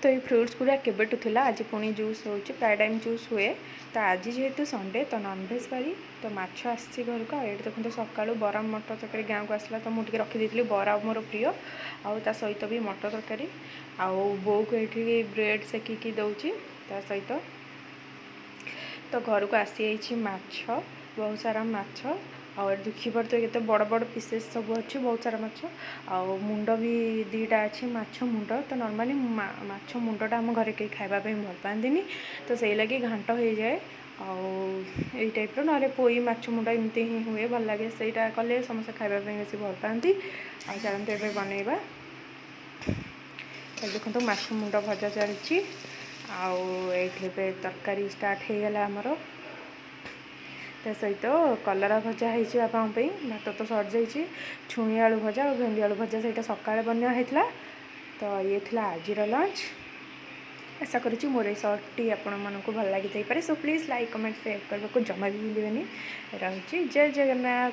तो ये फ्रुट्स गुड़ा केबेठू थिला आज पुणी जूस हो प्राय टाइम जूस हुए तो आज जेहेतु संडे तो नॉनवेज बारी तो माछ आसी घर को ये देखो सका बरा मटर तरकारी गाँव को आसला तो मुझे रखीदी बरा मोर प्रिय आउ सहित भी मटर तरकारी आउ बो को ये ब्रेड सेकिकी दौची ता सहित तो घर को आसी माछ बहुत सारा माछ और देखी पारे केते बड़ बड़ पीसेस सब अच्छी बहुत सारा माछ आउ मुंड भी दीटा अच्छी माछ मुंड तो नॉर्मली माछ मुंडटा आम घरे कहीं खावाई भल पाती तो से लगी घाट हो जाए आई टाइप ना पोई माछ मुंड एमती ही हुए भल लगे सहीटा कले समस्त खावाई बेस भल पाती आ चलते ए बनइबा देखो माछ मुंड भजा चलती आउ तरकारी स्टार्ट हो गला आमर ता सहित कलरा भजा होती बापाई भात तो सर जाइए छुई आलू भजा और भेंडी आलू भजा से सकाଳେ बनवाता तो ये थी आज लंच आशा करुँच मोर ये सर्टटी आपण मानक भल लगी पारे so please like comment share करने को जमा भी भूलिए रही जय जगन्नाथ।